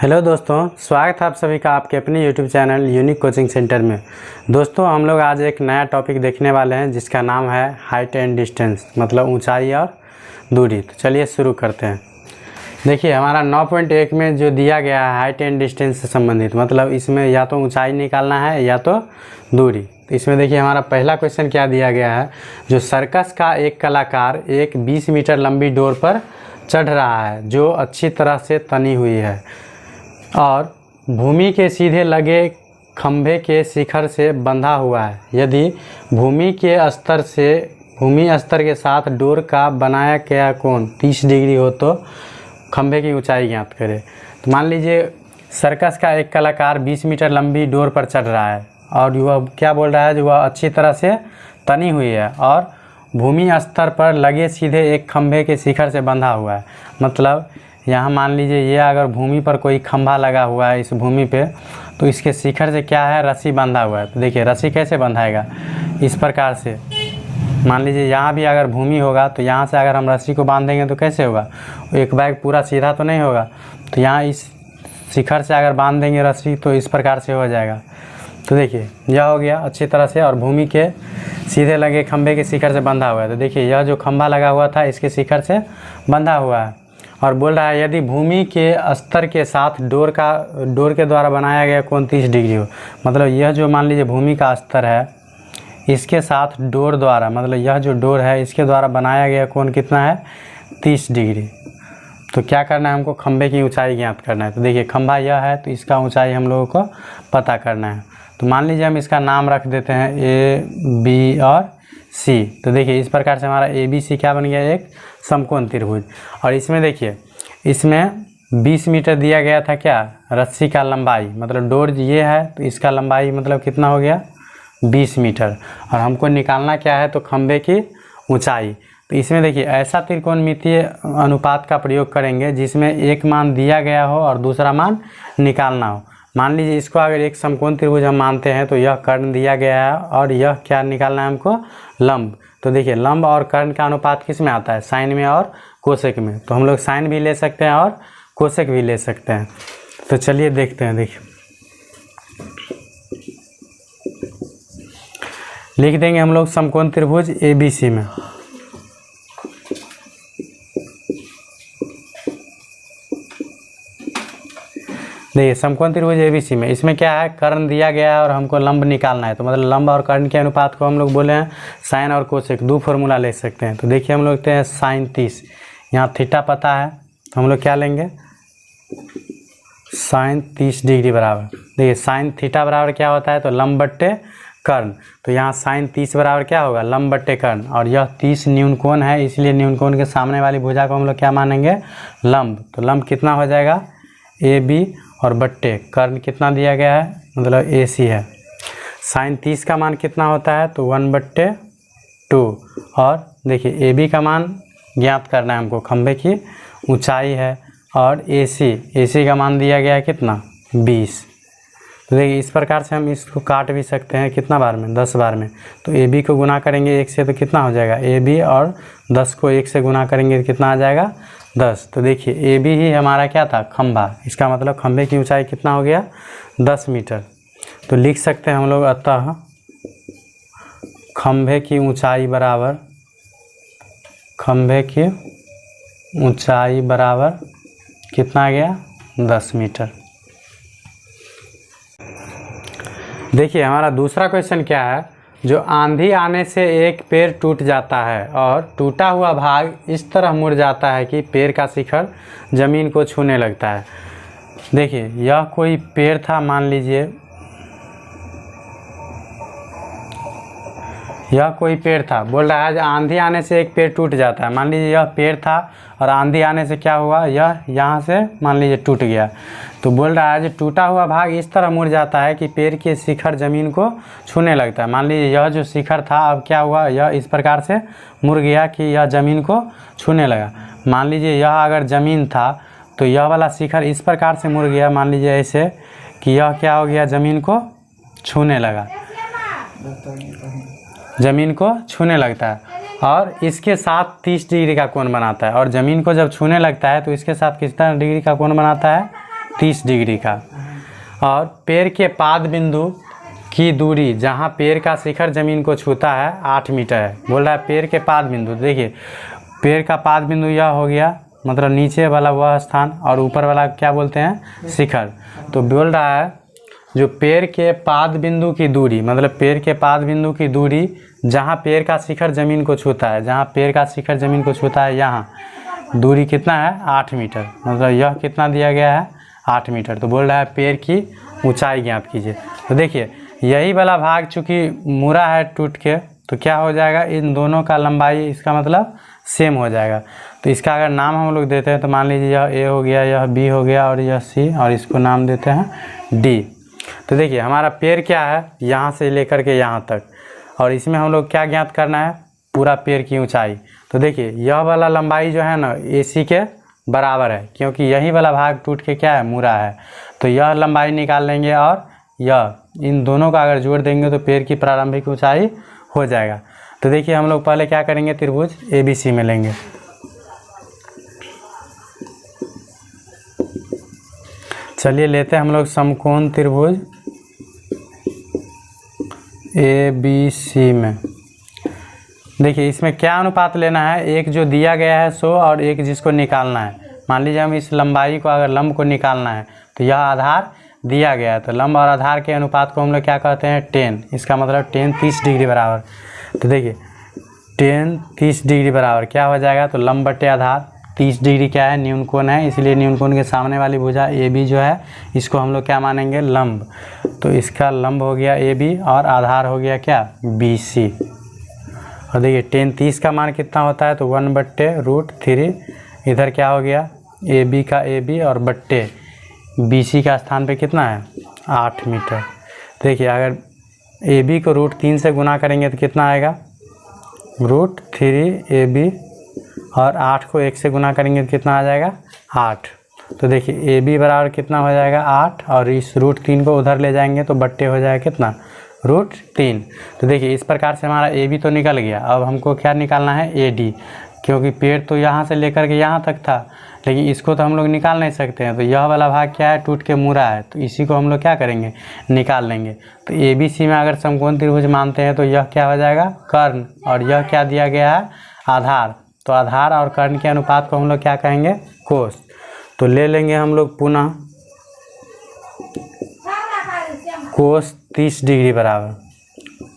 Hello दोस्तों, स्वागत है आप सभी का आपके अपने YouTube channel unique coaching centre में। दोस्तों, हम लोग आज एक नया टॉपिक देखने वाले हैं जिसका नाम है हाइट एंड डिस्टेंस, मतलब ऊंचाई और दूरी। तो चलिए शुरू करते हैं। देखिए, हमारा 9.1 में जो दिया गया है हाइट एंड डिस्टेंस से संबंधित, मतलब इसमें या तो ऊंचाई निकालना है या तो दूरी। तो इसमें देखिए हमारा पहला क्वेश्चन क्या दिया गया है, जो सर्कस का एक कलाकार एक 20 मीटर लंबी डोर पर चढ़ रहा है जो अच्छी तरह से तनी हुई है और भूमि के सीधे लगे खंभे के शिखर से बंधा हुआ है। यदि भूमि स्तर के साथ डोर का बनाया गया कोण 30 डिग्री हो तो खंभे की ऊंचाई ज्ञात करें। तो मान लीजिए सर्कस का एक कलाकार 20 मीटर लंबी डोर पर चढ़ रहा है और वह क्या बोल रहा है, जो वह अच्छी तरह से तनी हुई है और भूमि स्तर पर लगे सीधे एक खंभे के शिखर से बंधा हुआ है। मतलब यहाँ मान लीजिए ये अगर भूमि पर कोई खंभा लगा हुआ है इस भूमि पे, तो इसके शिखर से क्या है, रस्सी बंधा हुआ है। तो देखिए रस्सी कैसे बंधाएगा, इस प्रकार से। मान लीजिए यहाँ भी अगर भूमि होगा तो यहाँ से अगर हम रस्सी को बांधेंगे तो कैसे होगा, एक बैग पूरा सीधा तो नहीं होगा। तो यहाँ इस शिखर से अगर बांध देंगे रस्सी तो इस प्रकार से हो जाएगा। तो देखिए यह हो गया अच्छी तरह से, और भूमि के सीधे लगे खंभे के शिखर से बंधा हुआ है। तो देखिए यह जो खंभा लगा हुआ था इसके शिखर से बंधा हुआ है और बोल रहा है यदि भूमि के स्तर के साथ डोर के द्वारा बनाया गया कोण 30 डिग्री हो। मतलब यह जो मान लीजिए भूमि का स्तर है इसके साथ डोर द्वारा, मतलब यह जो डोर है इसके द्वारा बनाया गया कोण कितना है, 30 डिग्री। तो क्या करना है, हमको खंभे की ऊंचाई ज्ञात करना है। तो देखिए खंभा यह है तो इसका ऊंचाई हम लोगों को पता करना है। तो मान लीजिए हम इसका नाम रख देते हैं ए, बी और सी। तो देखिए इस प्रकार से हमारा ए बी सी क्या बन गया, एक समकोण त्रिभुज। और इसमें देखिए इसमें 20 मीटर दिया गया था क्या, रस्सी का लंबाई, मतलब डोर ये है तो इसका लंबाई मतलब कितना हो गया 20 मीटर। और हमको निकालना क्या है, तो खंभे की ऊंचाई। तो इसमें देखिए ऐसा त्रिकोणमितीय अनुपात का प्रयोग करेंगे जिसमें एक मान दिया गया हो और दूसरा मान निकालना हो। मान लीजिए इसको अगर एक समकोण त्रिभुज हम मानते हैं तो यह कर्ण दिया गया है और यह क्या निकालना है हमको, लंब। तो देखिए लंब और कर्ण का अनुपात किस में आता है, साइन में और कोसेक में। तो हम लोग साइन भी ले सकते हैं और कोसेक भी ले सकते हैं। तो चलिए देखते हैं। देखिए लिख देंगे हम लोग समकोण त्रिभुज ABC में। देखिए समकोण त्रिभुज ABC में इसमें क्या है, कर्ण दिया गया है और हमको लंब निकालना है। तो मतलब लंब और कर्ण के अनुपात को हम लोग बोले हैं साइन और कोसेक, दो फॉर्मूला ले सकते हैं। तो देखिए हम लोग लेते हैं साइन 30, यहाँ थीटा पता है तो हम लोग क्या लेंगे, साइन 30 डिग्री बराबर। देखिए साइन थीटा बराबर क्या होता है, तो लंब बट्टे कर्ण। तो यहाँ साइन 30 बराबर क्या होगा, लंब बट्टे कर्ण। और यह 30 न्यून कोण है, इसलिए न्यून कोण के सामने वाली भुजा को हम लोग क्या मानेंगे, लंब। तो लंब कितना हो जाएगा, AB और बट्टे कर्ण कितना दिया गया है, मतलब AC है। साइन 30 का मान कितना होता है, तो 1/2। और देखिए AB का मान ज्ञात करना है हमको, खंभे की ऊंचाई है। और AC का मान दिया गया है कितना, 20। तो देखिए इस प्रकार से हम इसको काट भी सकते हैं कितना बार में, 10 बार में। तो AB को गुना करेंगे 1 से तो कितना हो जाएगा, AB और 10 को 1 से गुना करेंगे तो कितना आ जाएगा, 10। तो देखिए AB ही हमारा क्या था, खंभा। इसका मतलब खंभे की ऊंचाई कितना हो गया, 10 मीटर। तो लिख सकते हैं हम लोग, अतः खंभे की ऊंचाई बराबर कितना आ गया, 10 मीटर। देखिए हमारा दूसरा क्वेश्चन क्या है, जो आंधी आने से एक पेड़ टूट जाता है और टूटा हुआ भाग इस तरह मुड़ जाता है कि पेड़ का शिखर जमीन को छूने लगता है। देखिए यह कोई पेड़ था, मान लीजिए यह कोई पेड़ था, बोल रहा है आंधी आने से एक पेड़ टूट जाता है। मान लीजिए यह पेड़ था और आंधी आने से क्या हुआ, यह यहाँ से मान लीजिए टूट गया। तो बोल रहा है जो टूटा हुआ भाग इस तरह मुड़ जाता है कि पेड़ के शिखर जमीन को छूने लगता है। मान लीजिए यह जो शिखर था अब क्या हुआ, यह इस प्रकार से मुड़ गया कि यह जमीन को छूने लगा। मान लीजिए यह अगर ज़मीन था तो यह वाला शिखर इस प्रकार से मुड़ गया, मान लीजिए ऐसे कि यह क्या हो गया, ज़मीन को छूने लगा, ज़मीन को छूने लगता है। और इसके साथ 30 डिग्री का कोण बनाता है। और ज़मीन को जब छूने लगता है तो इसके साथ कितना डिग्री का कोण बनाता है, 30 डिग्री का। और पैर के पाद बिंदु की दूरी जहाँ पैर का शिखर ज़मीन को छूता है 8 मीटर है। बोल रहा है पैर के पाद बिंदु, देखिए पैर का पाद बिंदु यह हो गया, मतलब नीचे वाला वह स्थान, और ऊपर वाला क्या बोलते हैं, शिखर। तो बोल रहा है जो पैर के पाद बिंदु की दूरी, मतलब पैर के पाद बिंदु की दूरी जहाँ पैर का शिखर ज़मीन को छूता है, जहाँ पैर का शिखर ज़मीन को छूता है, यहाँ दूरी कितना है, 8 मीटर। मतलब यह कितना दिया गया है, 8 मीटर। तो बोल रहा है पैर की ऊंचाई ज्ञात कीजिए। तो देखिए यही वाला भाग चूँकि मुड़ा है टूट के, तो क्या हो जाएगा, इन दोनों का लंबाई इसका मतलब सेम हो जाएगा। तो इसका अगर नाम हम लोग देते हैं तो मान लीजिए यह ए हो गया, यह बी हो गया और यह सी, और इसको नाम देते हैं डी। तो देखिए हमारा पैर क्या है, यहाँ से लेकर के यहाँ तक, और इसमें हम लोग क्या ज्ञात करना है, पूरा पैर की ऊंचाई। तो देखिए यह वाला लंबाई जो है ना ए सी के बराबर है, क्योंकि यही वाला भाग टूट के क्या है, मुड़ा है। तो यह लंबाई निकाल लेंगे और यह, इन दोनों का अगर जोड़ देंगे तो पैर की प्रारंभिक ऊंचाई हो जाएगा। तो देखिए हम लोग पहले क्या करेंगे, त्रिभुज ABC में लेंगे। चलिए लेते हैं हम लोग समकोण त्रिभुज ABC में। देखिए इसमें क्या अनुपात लेना है, एक जो दिया गया है 100 और एक जिसको निकालना है। मान लीजिए हम इस लंबाई को, अगर लंब को निकालना है तो यह आधार दिया गया है, तो लंब और आधार के अनुपात को हम लोग क्या कहते हैं, 10। इसका मतलब 10 30 डिग्री बराबर। तो देखिए 10 30 डिग्री बराबर क्या हो जाएगा, तो लंब बटे आधार। 30 डिग्री क्या है, न्यून कोण है, इसलिए न्यून कोण के सामने वाली भुजा AB जो है इसको हम लोग क्या मानेंगे, लंब। तो इसका लंब हो गया AB और आधार हो गया क्या, BC। और देखिए 10 30 का मान कितना होता है, तो 1/√3। इधर क्या हो गया, AB का AB और बट्टे BC का स्थान पे कितना है, 8 मीटर। देखिए अगर AB को √3 से गुना करेंगे तो कितना आएगा, √3AB, और 8 को 1 से गुना करेंगे तो कितना आ जाएगा, 8। तो देखिए AB बराबर कितना हो जाएगा, 8, और इस √3 को उधर ले जाएंगे तो बट्टे हो जाएगा कितना, √3। तो देखिए इस प्रकार से हमारा AB तो निकल गया। अब हमको क्या निकालना है, AD, क्योंकि पेड़ तो यहाँ से लेकर के यहाँ तक था, लेकिन इसको तो हम लोग निकाल नहीं सकते हैं। तो यह वाला भाग क्या है, टूट के मुड़ा है, तो इसी को हम लोग क्या करेंगे, निकाल लेंगे। तो ABC में अगर समकोण त्रिभुज मानते हैं तो यह क्या हो जाएगा, कर्ण, और यह क्या दिया गया है, आधार। तो आधार और कर्ण के अनुपात को हम लोग क्या कहेंगे, कोस। तो ले लेंगे हम लोग पुनः कोस 30 डिग्री बराबर।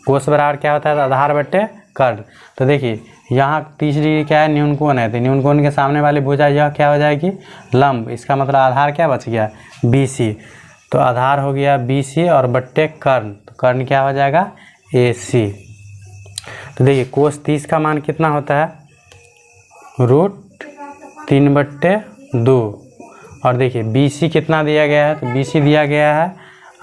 कोस बराबर क्या होता है, आधार बट्टे कर्ण। तो देखिए यहाँ 30 डिग्री क्या है, न्यून कोण है, तो न्यून कोण के सामने वाली भुजा यह क्या हो जाएगी, लंब। इसका मतलब आधार क्या बच गया, BC। तो आधार हो गया BC और बट्टे कर्ण, तो कर्ण क्या हो जाएगा, AC। तो देखिए कोस 30 का मान कितना होता है, √3/2। और देखिए BC कितना दिया गया है, तो BC दिया गया है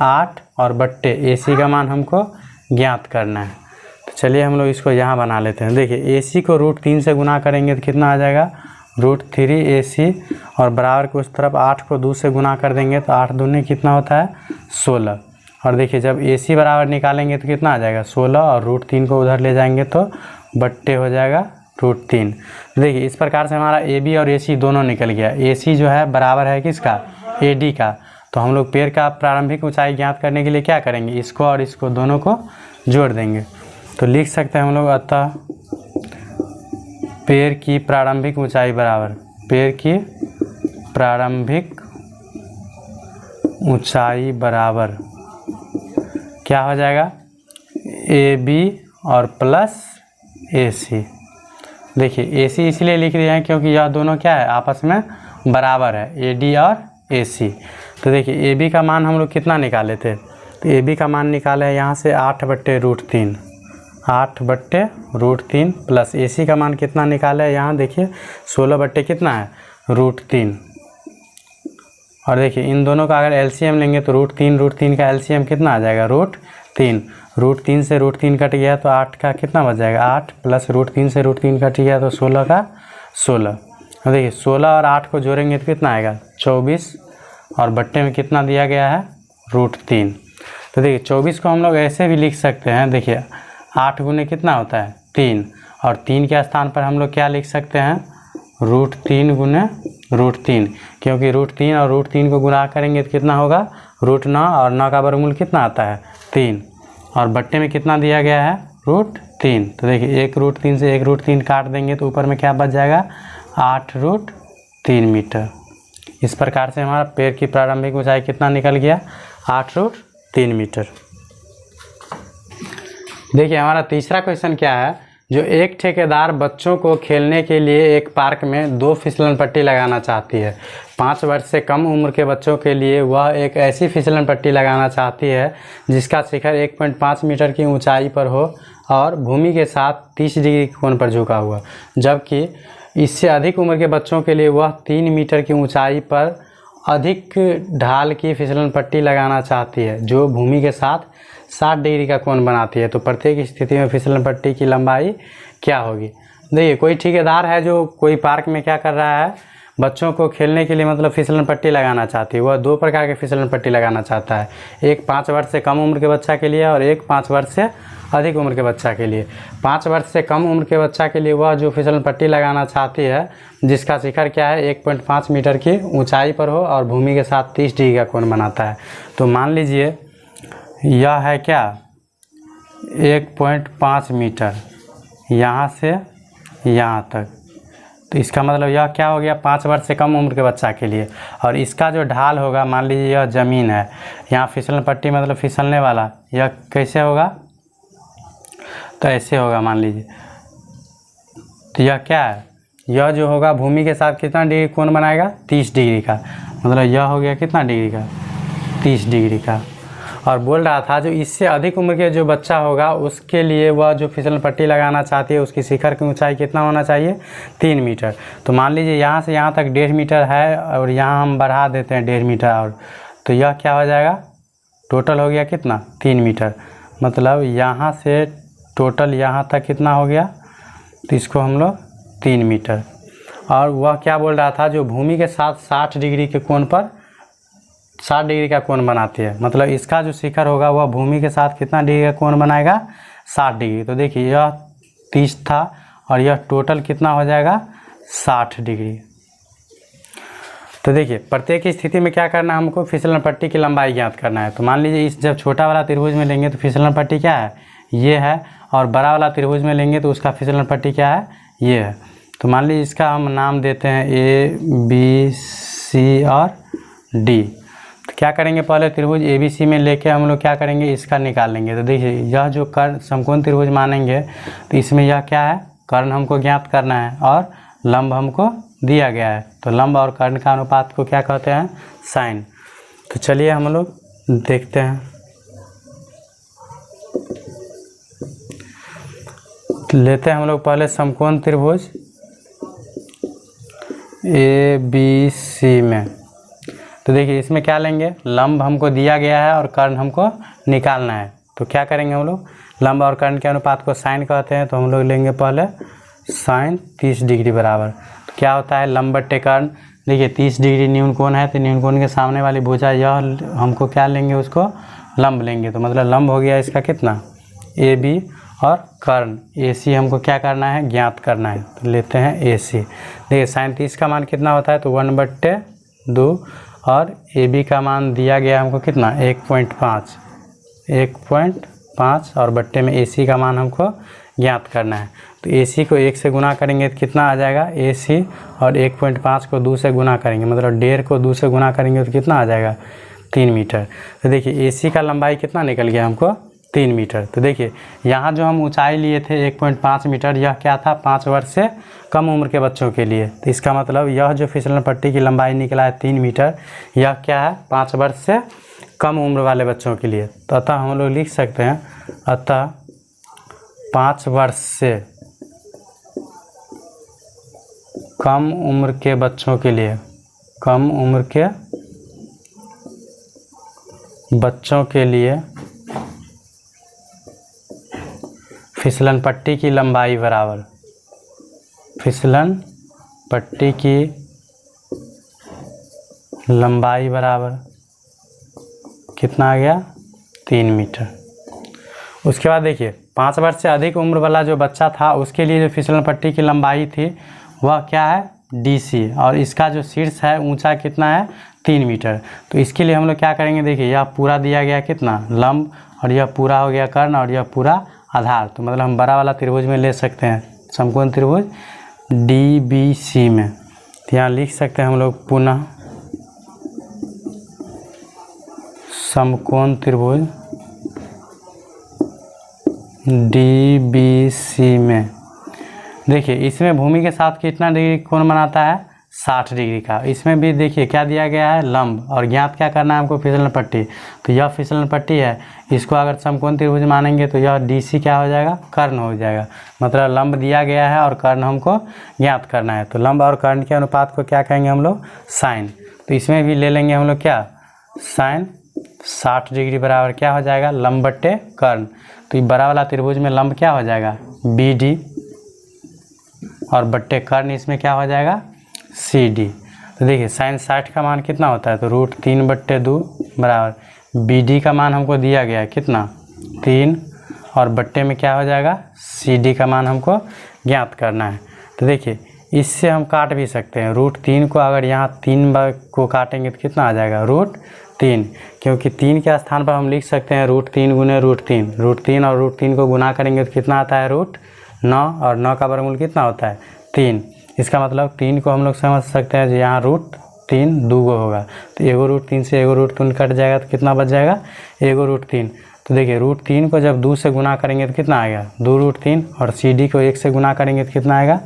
8, और बट्टे AC का मान हमको ज्ञात करना है। तो चलिए हम लोग इसको यहाँ बना लेते हैं। देखिए AC को √3 से गुना करेंगे तो कितना आ जाएगा, √3AC, और बराबर को उस तरफ 8 को 2 से गुना कर देंगे तो 8 दूनी कितना होता है, 16। और देखिए जब AC बराबर निकालेंगे तो कितना आ जाएगा, 16, और √3 को उधर ले जाएंगे तो बट्टे हो जाएगा √3। देखिए इस प्रकार से हमारा AB और AC दोनों निकल गया। AC जो है बराबर है किसका, AD का। तो हम लोग पैर का प्रारंभिक ऊंचाई ज्ञात करने के लिए क्या करेंगे, इसको और इसको दोनों को जोड़ देंगे। तो लिख सकते हैं हम लोग, अतः पैर की प्रारंभिक ऊंचाई बराबर, पैर की प्रारंभिक ऊंचाई बराबर क्या हो जाएगा, AB और प्लस AC। देखिए AC इसलिए लिख रहे हैं क्योंकि यह दोनों क्या है, आपस में बराबर है, AD और AC। तो देखिए AB का मान हम लोग कितना निकाले थे, तो AB का मान निकाले है यहाँ से 8/√3, 8/√3, प्लस AC का मान कितना निकाले है यहाँ, देखिए 16 बट्टे कितना है, √3। और देखिए इन दोनों का अगर LCM लेंगे तो √3 का LCM कितना आ जाएगा, √3। √3 से √3 कट गया तो 8 का कितना बच जाएगा, 8, प्लस √3 से √3 कट गया तो 16 का 16। और देखिए 16 और 8 को जोड़ेंगे तो कितना आएगा, 24, और बट्टे में कितना दिया गया है, √3। तो देखिए 24 को हम लोग ऐसे भी लिख सकते हैं। देखिए 8 गुने कितना होता है, 3, और 3 के स्थान पर हम लोग क्या लिख सकते हैं, √3 गुने √3, क्योंकि √3 और √3 को गुणा करेंगे तो कितना होगा √9, और 9 का वर्गमूल कितना आता है 3, और बट्टे में कितना दिया गया है √3। तो देखिए 1 √3 से 1 √3 काट देंगे तो ऊपर में क्या बच जाएगा 8 √3 मीटर। इस प्रकार से हमारा पेड़ की प्रारंभिक ऊंचाई कितना निकल गया 8 √3 मीटर। देखिए हमारा तीसरा क्वेश्चन क्या है, जो एक ठेकेदार बच्चों को खेलने के लिए एक पार्क में 2 फिसलन पट्टी लगाना चाहती है। 5 वर्ष से कम उम्र के बच्चों के लिए वह एक ऐसी फिसलन पट्टी लगाना चाहती है जिसका शिखर 1.5 मीटर की ऊंचाई पर हो और भूमि के साथ 30 डिग्री कोण पर झुका हुआ, जबकि इससे अधिक उम्र के बच्चों के लिए वह 3 मीटर की ऊंचाई पर अधिक ढाल की फिसलन पट्टी लगाना चाहती है जो भूमि के साथ 60 डिग्री का कोण बनाती है। तो प्रत्येक स्थिति में फिसलन पट्टी की लंबाई क्या होगी। देखिए कोई ठेकेदार है जो कोई पार्क में क्या कर रहा है, बच्चों को खेलने के लिए मतलब फिसलन पट्टी लगाना चाहती है। वह 2 प्रकार के फिसलन पट्टी लगाना चाहता है, एक 5 वर्ष से कम उम्र के बच्चा के लिए और एक 5 वर्ष से अधिक उम्र के बच्चा के लिए। 5 वर्ष से कम उम्र के बच्चा के लिए वह जो फिसलन पट्टी लगाना चाहती है जिसका शिखर क्या है 1.5 मीटर की ऊंचाई पर हो और भूमि के साथ 30 डिग्री का कोण बनाता है। तो मान लीजिए यह है क्या 1.5 मीटर यहाँ से यहाँ तक, तो इसका मतलब यह क्या हो गया 5 वर्ष से कम उम्र के बच्चा के लिए। और इसका जो ढाल होगा, मान लीजिए यह ज़मीन है, यहाँ फिसलन पट्टी मतलब फिसलने वाला, यह कैसे होगा तो ऐसे होगा मान लीजिए। तो यह क्या है, यह जो होगा भूमि के साथ कितना डिग्री कोण बनाएगा 30 डिग्री का, मतलब यह हो गया कितना डिग्री का 30 डिग्री का। और बोल रहा था जो इससे अधिक उम्र के जो बच्चा होगा उसके लिए वह जो फिसलन पट्टी लगाना चाहती है उसकी शिखर की ऊंचाई कितना होना चाहिए 3 मीटर। तो मान लीजिए यहाँ से यहाँ तक 1.5 मीटर है और यहाँ हम बढ़ा देते हैं 1.5 मीटर और, तो यह क्या हो जाएगा टोटल हो गया कितना 3 मीटर, मतलब यहाँ से टोटल यहाँ तक कितना हो गया, तो इसको हम लोग 3 मीटर। और वह क्या बोल रहा था जो भूमि के साथ 60 डिग्री के कोण पर 60 डिग्री का कोण बनाती है, मतलब इसका जो शिखर होगा वह भूमि के साथ कितना डिग्री का कोण बनाएगा 60 डिग्री। तो देखिए यह 30 था और यह टोटल कितना हो जाएगा 60 डिग्री। तो देखिए प्रत्येक स्थिति में क्या करना है हमको फिसलन पट्टी की लंबाई ज्ञात करना है। तो मान लीजिए इस जब छोटा वाला त्रिभुज में लेंगे तो फिसलन पट्टी क्या है ये है, और बड़ा वाला त्रिभुज में लेंगे तो उसका फिसलन पट्टी क्या है ये है। तो मान लीजिए इसका हम नाम देते हैं ABC और D। तो क्या करेंगे पहले त्रिभुज ABC में लेके हम लोग क्या करेंगे इसका निकाल लेंगे। तो देखिए यह जो कर्ण समकोण त्रिभुज मानेंगे तो इसमें यह क्या है कर्ण हमको ज्ञात करना है और लंब हमको दिया गया है। तो लंब और कर्ण का अनुपात को क्या कहते हैं साइन। तो चलिए हम लोग देखते हैं। तो लेते हैं हम लोग पहले समकोण त्रिभुज ABC में। तो देखिए इसमें क्या लेंगे लंब हमको दिया गया है और कर्ण हमको निकालना है। तो क्या करेंगे हम लोग लंब और कर्ण के अनुपात को साइन कहते हैं। तो हम लोग लेंगे पहले साइन 30 डिग्री बराबर। तो क्या होता है लंब बट्टे कर्ण, देखिए 30 डिग्री न्यून कोण है तो न्यून कोण के सामने वाली भुजा यह हमको क्या लेंगे उसको लंब लेंगे। तो मतलब लंब हो गया इसका कितना AB और कर्ण AC हमको क्या करना है ज्ञात करना है। तो लेते हैं AC। देखिए साइन 30 का मान कितना होता है तो 1/2 और AB का मान दिया गया हमको कितना 1.5 और बट्टे में AC का मान हमको ज्ञात करना है। तो AC को 1 से गुना करेंगे तो कितना आ जाएगा AC, और 1.5 को 2 से गुना करेंगे मतलब 1.5 को 2 से गुना करेंगे तो कितना आ जाएगा 3 मीटर। तो देखिए AC का लंबाई कितना निकल गया हमको 3 मीटर। तो देखिए यहाँ जो हम ऊंचाई लिए थे 1.5 मीटर, यह क्या था 5 वर्ष से कम उम्र के बच्चों के लिए। तो इसका मतलब यह जो फिसलन पट्टी की लंबाई निकला है 3 मीटर, यह क्या है 5 वर्ष से कम उम्र वाले बच्चों के लिए। तो अतः हम लोग लिख सकते हैं अतः 5 वर्ष से कम उम्र के बच्चों के लिए, कम उम्र के बच्चों के लिए फिसलन पट्टी की लंबाई बराबर, फिसलन पट्टी की लंबाई बराबर कितना आ गया 3 मीटर। उसके बाद देखिए 5 वर्ष से अधिक उम्र वाला जो बच्चा था उसके लिए जो फिसलन पट्टी की लंबाई थी वह क्या है DC और इसका जो शीर्ष है ऊंचा कितना है 3 मीटर। तो इसके लिए हम लोग क्या करेंगे, देखिए यह पूरा दिया गया कितना लंब और यह पूरा हो गया कर्ण और यह पूरा आधार। तो मतलब हम बड़ा वाला त्रिभुज में ले सकते हैं समकोण त्रिभुज DBC में। तो यहाँ लिख सकते हैं हम लोग पुनः समकोण त्रिभुज DBC में। देखिए इसमें भूमि के साथ कितना डिग्री कोण बनाता है 60 डिग्री का। इसमें भी देखिए क्या दिया गया है लंब और ज्ञात क्या करना है हमको फिसलन पट्टी। तो यह फिसलन पट्टी है, इसको अगर समकोण त्रिभुज मानेंगे तो यह DC क्या हो जाएगा कर्ण हो जाएगा। मतलब लंब दिया गया है और कर्ण हमको ज्ञात करना है। तो लंब और कर्ण के अनुपात को क्या कहेंगे हम लोग साइन। तो इसमें भी ले लेंगे हम लोग क्या साइन 60 डिग्री बराबर क्या हो जाएगा लंब बट्टे कर्ण। तो ये बड़ा वाला त्रिभुज में लंब क्या हो जाएगा BD और बट्टे कर्ण इसमें क्या हो जाएगा CD। तो देखिए साइन 60 का मान कितना होता है तो √3/2 बराबर BD का मान हमको दिया गया है कितना 3 और बट्टे में क्या हो जाएगा CD का मान हमको ज्ञात करना है। तो देखिए इससे हम काट भी सकते हैं √3 को अगर यहाँ 3 बार को काटेंगे तो कितना आ जाएगा √3, क्योंकि 3 के स्थान पर हम लिख सकते हैं √3 गुने √3। √3 और √3 को गुना करेंगे तो कितना आता है √9 और 9 का वर्गमूल कितना होता है 3। इसका मतलब 3 को हम लोग समझ सकते हैं जो यहाँ √3 दूगो होगा। तो एगो √3 से एगो √3 कट जाएगा तो कितना बच जाएगा एगो √3। तो देखिए √3 को जब 2 से गुना करेंगे तो कितना आएगा 2√3 और CD को 1 से गुना करेंगे तो कितना आएगा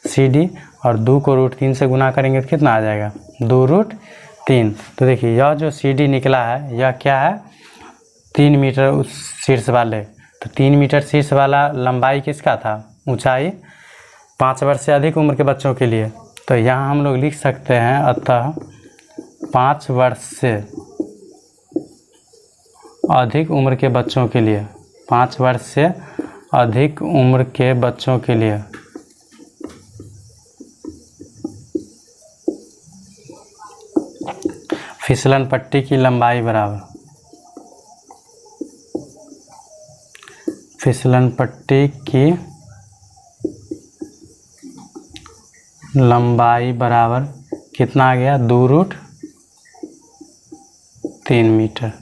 CD और 2 को √3 से गुना करेंगे तो कितना आ जाएगा 2√3। तो देखिए यह जो CD निकला है यह क्या है 3 मीटर उस शीर्ष वाले। तो 3 मीटर शीर्ष वाला लंबाई किसका था ऊंचाई 5 वर्ष से अधिक उम्र के बच्चों के लिए। तो यहाँ हम लोग लिख सकते हैं अतः 5 वर्ष से अधिक उम्र के बच्चों के लिए 5 वर्ष से अधिक उम्र के बच्चों के लिए फिसलन पट्टी की लंबाई बराबर फिसलन पट्टी की लंबाई बराबर कितना आ गया 2√3 मीटर।